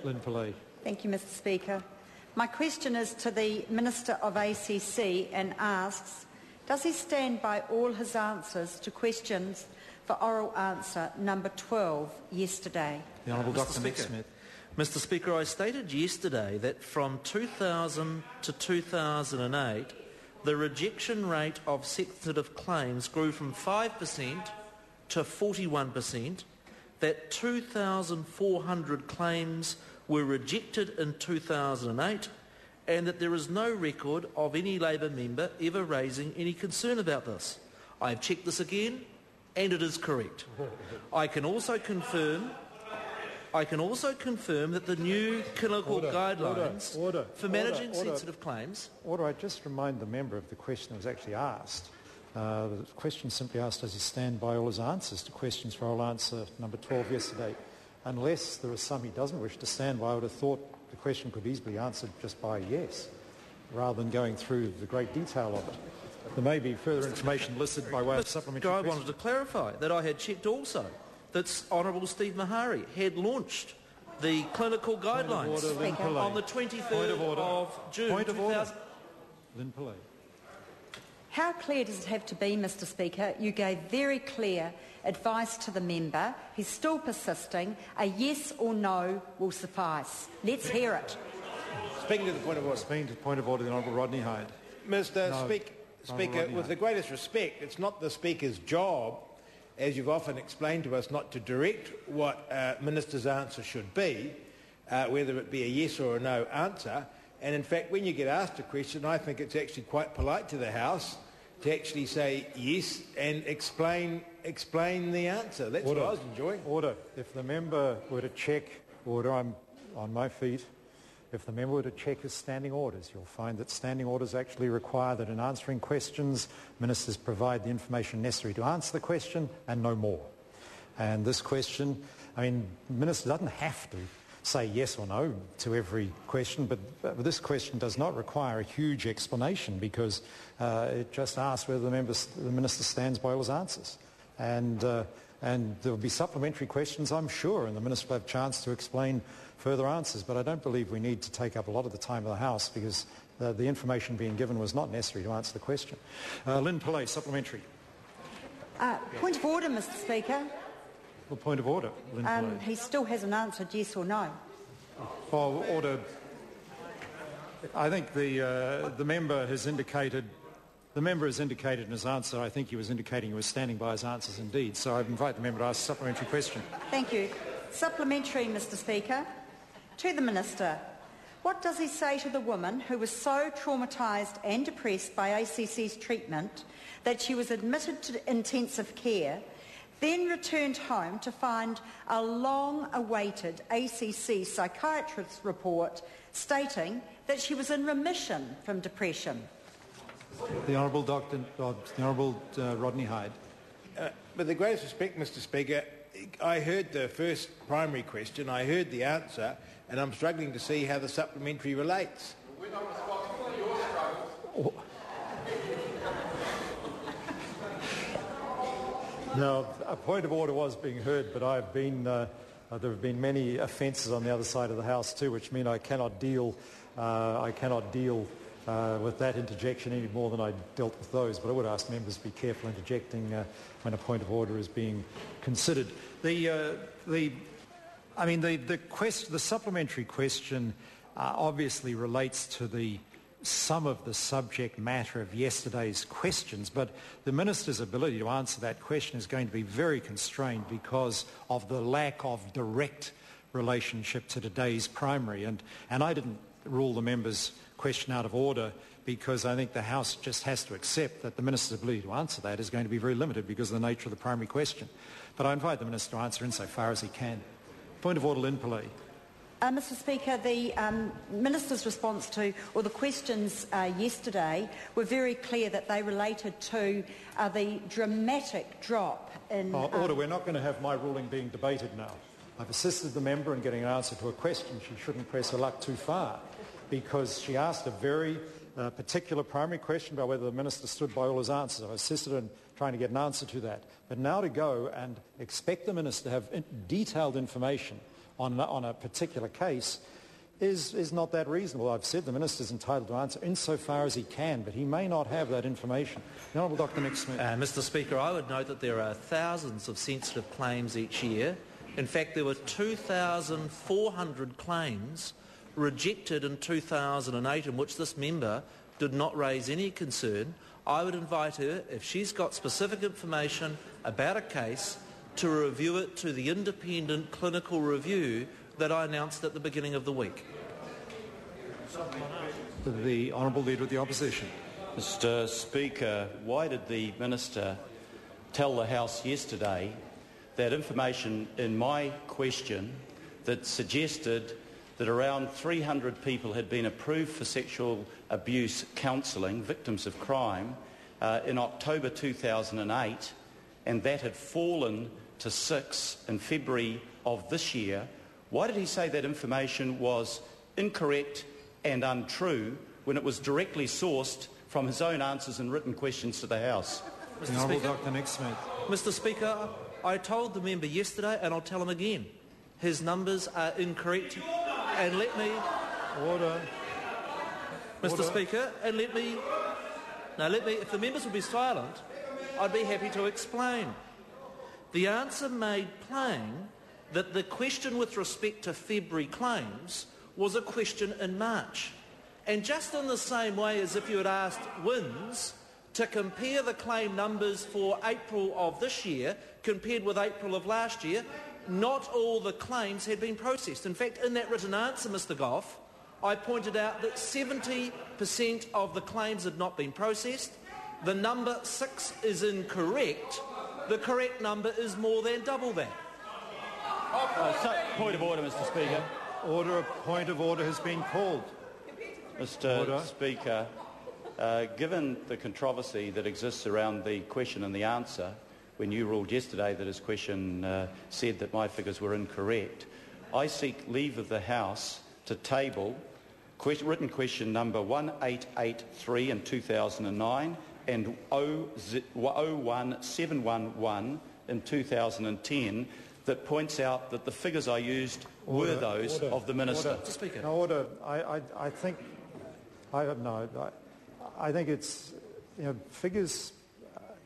Lynne Pillay. Thank you, Mr Speaker. My question is to the Minister of ACC and asks, does he stand by all his answers to questions for oral answer number 12 yesterday? The Honourable Dr Nick Smith. Mr Speaker, I stated yesterday that from 2000 to 2008, the rejection rate of sensitive claims grew from 5% to 41%, that 2,400 claims were rejected in 2008, and that there is no record of any Labor member ever raising any concern about this. I have checked this again, and it is correct. I can also confirm that the new clinical guidelines for managing sensitive claims... I just remind the member of the question that was actually asked. The question simply asked, does he stand by all his answers to questions for oral answer number 12 yesterday? Unless there is some he doesn't wish to stand by, I would have thought the question could easily be answered just by yes, rather than going through the great detail of it. There may be further information listed by way of supplementary question. I wanted to clarify that I had checked also that Honourable Steve Mahari had launched the clinical guidelines on the 23rd of June. Point of order. Lynne Pillay. How clear does it have to be, Mr Speaker? You gave very clear advice to the member. He's still persisting. A yes or no will suffice. Let's hear it. Speaking to the point of order. Speaking to the point of order, the Honourable Rodney Hyde. Mr Speaker, with the greatest respect, it's not the Speaker's job, as you've often explained to us, not to direct what Minister's answer should be, whether it be a yes or a no answer. And in fact, when you get asked a question, I think it's actually quite polite to the House to actually say yes and explain the answer. That's what I was enjoying. Order. If the member were to check, I'm on my feet. If the member were to check his standing orders, you'll find that standing orders actually require that in answering questions, ministers provide the information necessary to answer the question and no more. And this question, the minister doesn't have to say yes or no to every question, but this question does not require a huge explanation because it just asks whether the minister stands by all his answers. And there will be supplementary questions, I'm sure, and the minister will have a chance to explain further answers. But I don't believe we need to take up a lot of the time of the House because the information being given was not necessary to answer the question. Lynne Pillay, supplementary. Point of order, Mr Speaker. Well, point of order, Lynne Pillay. He still hasn't answered yes or no. Order. I think the member has indicated. The member has indicated in his answer, I think he was indicating he was standing by his answers indeed. So I invite the member to ask a supplementary question. Thank you. Supplementary, Mr Speaker. To the Minister, what does he say to the woman who was so traumatised and depressed by ACC's treatment that she was admitted to intensive care, then returned home to find a long-awaited ACC psychiatrist's report stating that she was in remission from depression? The Honourable Rodney Hyde. With the greatest respect, Mr Speaker, I heard the first primary question, I heard the answer, and I'm struggling to see how the supplementary relates. We're not responsible for your struggles. Now, a point of order was being heard, but there have been many offences on the other side of the House too, which mean I cannot deal with that interjection any more than I dealt with those. But I would ask members to be careful interjecting when a point of order is being considered. The supplementary question obviously relates to some of the subject matter of yesterday's questions, but the Minister's ability to answer that question is going to be very constrained because of the lack of direct relationship to today's primary. And I didn't rule the member's question out of order because I think the House just has to accept that the Minister's ability to answer that is going to be very limited because of the nature of the primary question. But I invite the Minister to answer insofar as he can. Point of order, Lynne Pillay. Mr Speaker, the Minister's response to, or the questions yesterday were very clear that they related to the dramatic drop in... Order, we're not going to have my ruling being debated now. I've assisted the member in getting an answer to a question. She shouldn't press her luck too far because she asked a very particular primary question about whether the Minister stood by all his answers. I've assisted in trying to get an answer to that. But now to go and expect the Minister to have detailed information on a particular case is not that reasonable. I've said the Minister's entitled to answer insofar as he can, but he may not have that information. The Honourable Dr Nick Smith. Mr Speaker, I would note that there are thousands of sensitive claims each year. In fact, there were 2,400 claims rejected in 2008 in which this member did not raise any concern. I would invite her, if she's got specific information about a case, to review it to the independent clinical review that I announced at the beginning of the week. The Honourable Leader of the Opposition. Mr Speaker, why did the Minister tell the House yesterday that information in my question that suggested that around 300 people had been approved for sexual abuse counselling, victims of crime, in October 2008, and that had fallen to 6 in February of this year? Why did he say that information was incorrect and untrue when it was directly sourced from his own answers and written questions to the House? The Honourable Dr Nick Smith. Mr Speaker, I told the member yesterday, and I'll tell him again, his numbers are incorrect. And let me... Order. Mr Speaker, and let me... if the members would be silent, I'd be happy to explain. The answer made plain that the question with respect to February claims was a question in March. And just in the same way as if you had asked WINS to compare the claim numbers for April of this year compared with April of last year, not all the claims had been processed. In fact, in that written answer, Mr Goff, I pointed out that 70% of the claims had not been processed. The number 6 is incorrect. The correct number is more than double that. Point of order, Mr Speaker. Order. A point of order has been called. Mr Speaker, given the controversy that exists around the question and the answer, when you ruled yesterday that his question said that my figures were incorrect, I seek leave of the House to table written question number 1883 in 2009 and 01711 in 2010 that points out that the figures I used were those of the Minister. Mr Speaker. No, order. I think it's, figures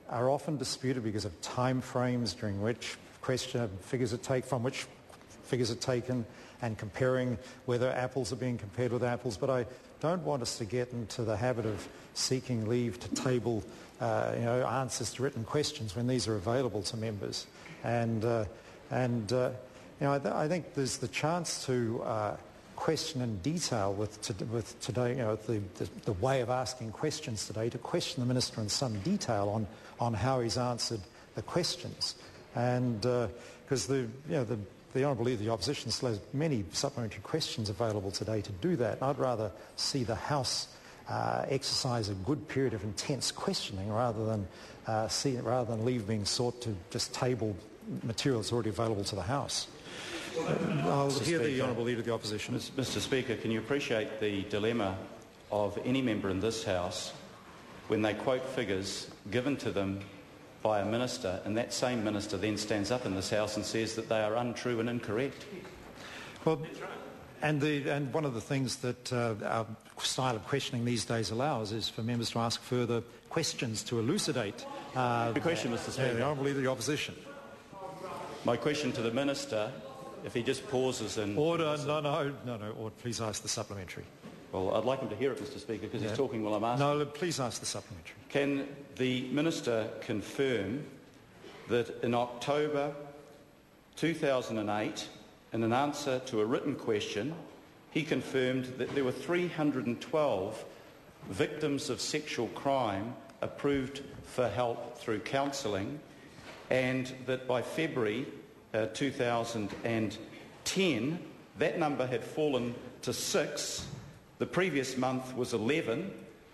are often disputed because of time frames during which figures are taken, and comparing whether apples are being compared with apples. But I don't want us to get into the habit of seeking leave to table answers to written questions when these are available to members. I think there's the chance to question in detail with today, the way of asking questions today, to question the Minister in some detail on how he's answered the questions. And because the Honourable Leader of the Opposition still has many supplementary questions available today to do that. I'd rather see the House exercise a good period of intense questioning rather than leave being sought to just table material that's already available to the House. I'll hear the Honourable Leader of the Opposition. Mr Speaker, can you appreciate the dilemma of any member in this House when they quote figures given to them by a minister, and that same minister then stands up in this House and says that they are untrue and incorrect? Well, and one of the things that our style of questioning these days allows is for members to ask further questions to elucidate. Good question, Mr Speaker. The Honourable Leader of the Opposition. My question to the Minister, if he just pauses and... Order. No. Order. Please ask the supplementary. Well, I'd like him to hear it, Mr Speaker, because he's talking while I'm asking. No, please ask the supplementary. Can the Minister confirm that in October 2008, in an answer to a written question, he confirmed that there were 312 victims of sexual crime approved for help through counselling, and that by February 2010, that number had fallen to 6. The previous month was 11.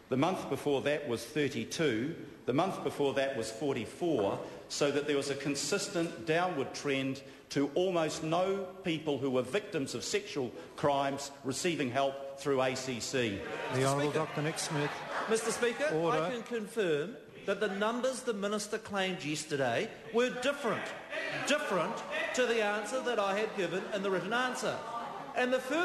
The month before that was 32. The month before that was 44. So that there was a consistent downward trend to almost no people who were victims of sexual crimes receiving help through ACC. The Honourable Dr Nick Smith. Mr Speaker, Order. I can confirm that the numbers the Minister claimed yesterday were different to the answer that I had given in the written answer. And the further